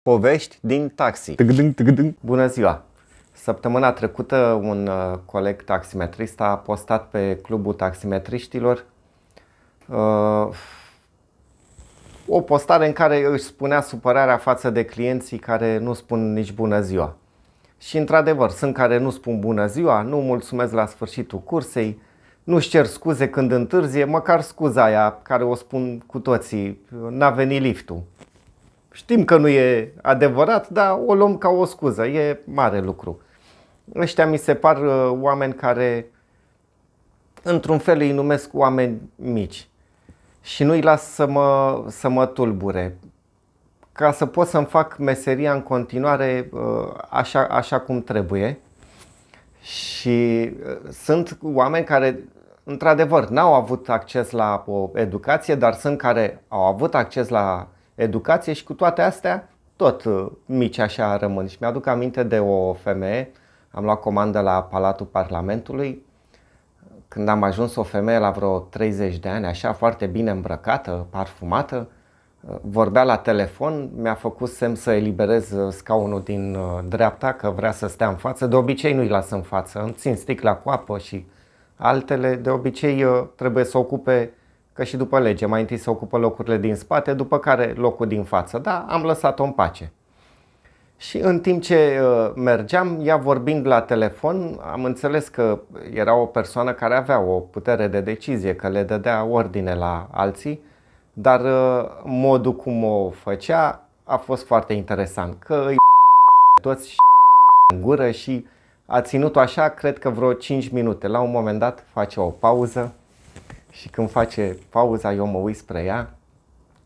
Povești din taxi. Tăgădâng, tăgădâng. Bună ziua! Săptămâna trecută un coleg taximetrist a postat pe Clubul Taximetriștilor o postare în care își spunea supărarea față de clienții care nu spun nici bună ziua. Și într-adevăr, sunt care nu spun bună ziua, nu mulțumesc la sfârșitul cursei, nu-și cer scuze când întârzie, măcar scuza aia care o spun cu toții, n-a venit liftul. Știm că nu e adevărat, dar o luăm ca o scuză, e mare lucru. Ăștia mi se par oameni care, într-un fel, îi numesc oameni mici și nu îi las să mă tulbure, ca să pot să-mi fac meseria în continuare așa cum trebuie. Și sunt oameni care, într-adevăr, n-au avut acces la o educație, dar sunt care au avut acces la educație și cu toate astea tot mici așa rămân. Și mi-aduc aminte de o femeie, am luat comandă la Palatul Parlamentului, când am ajuns, o femeie la vreo 30 de ani, așa foarte bine îmbrăcată, parfumată, vorbea la telefon, mi-a făcut semn să eliberez scaunul din dreapta, că vrea să stea în față. De obicei nu-i las în față, îmi țin sticla cu apă și altele, de obicei trebuie să ocupe, că și după lege, mai întâi să ocupă locurile din spate, după care locul din față. Da, am lăsat-o în pace. Și în timp ce mergeam, ea vorbind la telefon, am înțeles că era o persoană care avea o putere de decizie, că le dădea ordine la alții, dar modul cum o făcea a fost foarte interesant, că îi toți în gură și a ținut-o așa, cred că vreo 5 minute. La un moment dat face o pauză și când face pauza eu mă uit spre ea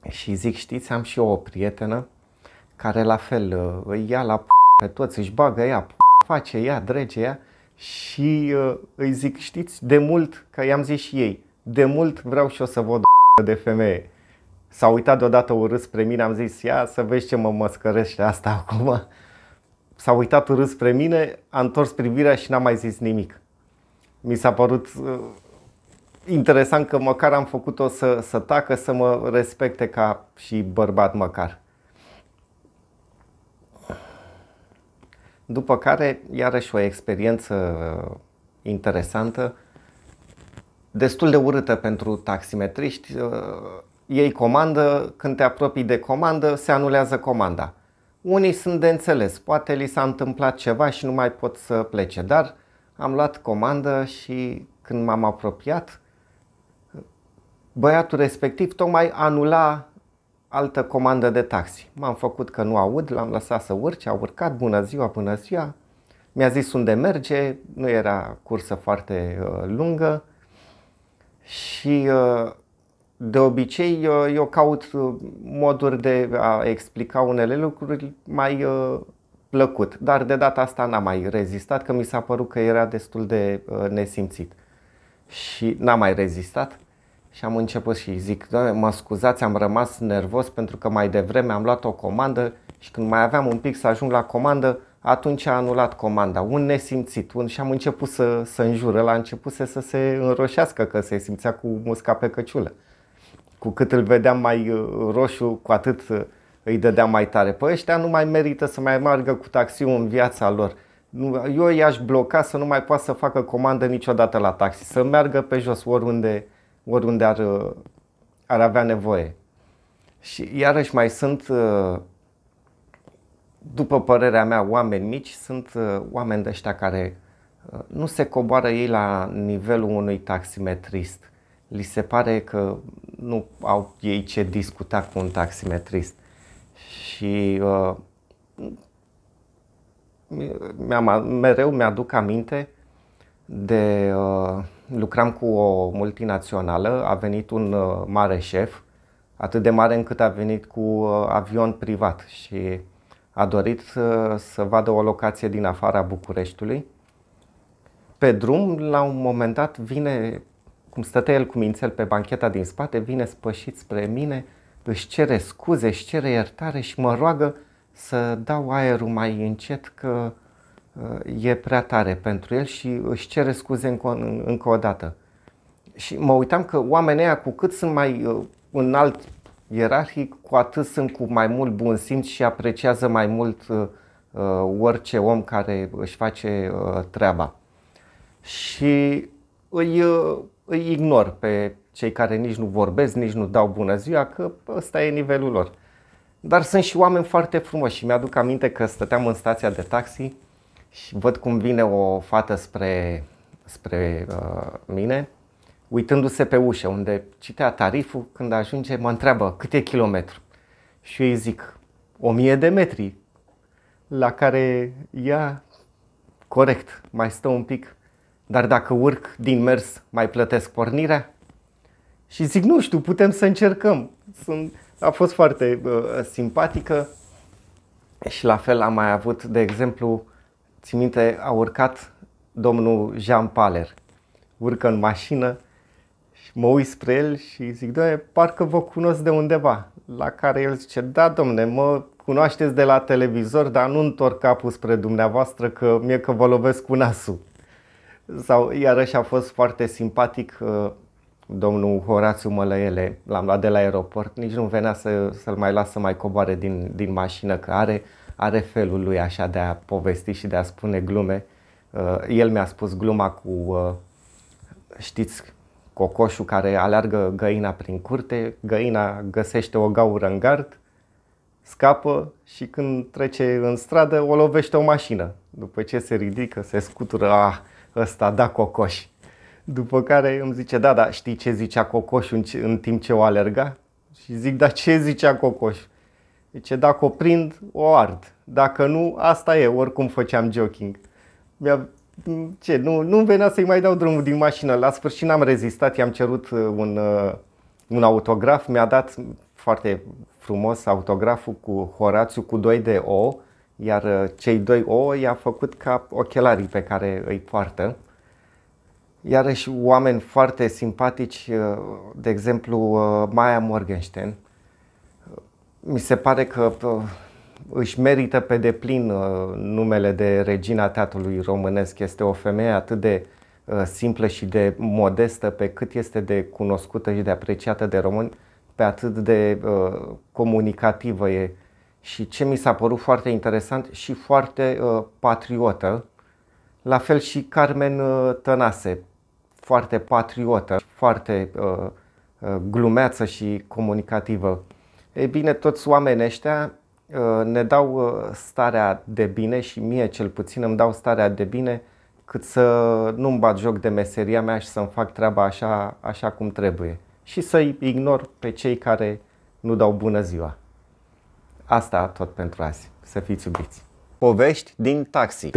și zic, știți, am și eu o prietenă care la fel îi ia la pe toți, își bagă ea, face ea, drege ea și îi zic, știți, de mult, că i-am zis și ei, de mult vreau și eu să văd o de femeie. S-a uitat deodată urât spre mine, am zis, ia să vezi ce mă măscărește asta acum. S-a uitat urât spre mine, a întors privirea și n-a mai zis nimic. Mi s-a părut interesant că măcar am făcut-o să tacă, să mă respecte ca și bărbat măcar. După care, iarăși o experiență interesantă, destul de urâtă pentru taximetriști. Iei comandă, când te apropii de comandă, se anulează comanda. Unii sunt de înțeles, poate li s-a întâmplat ceva și nu mai pot să plece, dar am luat comandă și când m-am apropiat, băiatul respectiv tocmai anula altă comandă de taxi. M-am făcut că nu aud, l-am lăsat să urce, a urcat, bună ziua, bună ziua. Mi-a zis unde merge, nu era cursă foarte lungă și de obicei eu caut moduri de a explica unele lucruri mai plăcut, dar de data asta n-am mai rezistat, că mi s-a părut că era destul de nesimțit și n-am mai rezistat. Și am început și zic, mă scuzați, am rămas nervos pentru că mai devreme am luat o comandă și când mai aveam un pic să ajung la comandă, atunci a anulat comanda. Un nesimțit, și am început să înjură, la început să se înroșească, că se simțea cu musca pe căciulă. Cu cât îl vedeam mai roșu, cu atât îi dădeam mai tare. Păi ăștia nu mai merită să mai meargă cu taxiul în viața lor. Eu i-aș bloca să nu mai poată să facă comandă niciodată la taxi, să meargă pe jos oriunde ar avea nevoie. Și iarăși mai sunt, după părerea mea, oameni mici, sunt oameni de ăștia care nu se coboară ei la nivelul unui taximetrist. Li se pare că nu au ei ce discuta cu un taximetrist. Și mereu mi-aduc aminte de lucram cu o multinațională, a venit un mare șef, atât de mare încât a venit cu avion privat și a dorit să vadă o locație din afara Bucureștiului. Pe drum, la un moment dat, vine, cum stătea el cu mințel pe bancheta din spate, vine spășit spre mine, își cere scuze, își cere iertare și mă roagă să dau aerul mai încet, că e prea tare pentru el și își cere scuze încă o dată. Și mă uitam că oamenii ăia, cu cât sunt mai înalt ierarhic, cu atât sunt cu mai mult bun simț și apreciază mai mult orice om care își face treaba. Și îi ignor pe cei care nici nu vorbesc, nici nu dau bună ziua, că ăsta e nivelul lor. Dar sunt și oameni foarte frumoși și mi-aduc aminte că stăteam în stația de taxi și văd cum vine o fată spre mine, uitându-se pe ușă unde citea tariful. Când ajunge mă întreabă cât e kilometru și eu îi zic 1000 de metri, la care ea, corect, mai stă un pic, dar dacă urc din mers mai plătesc pornirea? Și zic nu știu, putem să încercăm. A fost foarte simpatică. Și la fel am mai avut, de exemplu, țin minte, a urcat domnul Jean Paler, urcă în mașină și mă uit spre el și zic, doamne, parcă vă cunosc de undeva. La care el zice, da domne, mă cunoașteți de la televizor, dar nu întorc capul spre dumneavoastră că mie că vă lovesc cu nasul. Sau iarăși a fost foarte simpatic domnul Horațiu Mălăele, l-am luat de la aeroport, nici nu venea să-l mai las să mai coboare din mașină, că are felul lui așa de a povesti și de a spune glume. El mi-a spus gluma cu, știți, cocoșul care aleargă găina prin curte, găina găsește o gaură în gard, scapă și când trece în stradă o lovește o mașină. După ce se ridică, se scutură, ăsta da cocoș. După care îmi zice, da, știi ce zicea cocoșul în timp ce o alerga? Și zic, da, ce zicea cocoșul? Zice, dacă o prind, o ard. Dacă nu, asta e, oricum făceam jogging. Nu venea să-i mai dau drumul din mașină. La sfârșit n-am rezistat, i-am cerut un autograf. Mi-a dat foarte frumos autograful cu Horațiu cu 2 de O, iar cei 2 O i-a făcut ca ochelarii pe care îi poartă. Iarăși oameni foarte simpatici, de exemplu Maya Morgenstern. Mi se pare că își merită pe deplin numele de regina teatrului românesc. Este o femeie atât de simplă și de modestă, pe cât este de cunoscută și de apreciată de români, pe atât de comunicativă e. Și ce mi s-a părut foarte interesant, și foarte patriotă, la fel și Carmen Tănase, foarte patriotă, foarte glumeață și comunicativă. Ei bine, toți oamenii ăștia ne dau starea de bine și mie cel puțin îmi dau starea de bine cât să nu-mi bat joc de meseria mea și să-mi fac treaba așa cum trebuie. Și să-i ignor pe cei care nu dau bună ziua. Asta tot pentru azi. Să fiți iubiți. Povești din taxi.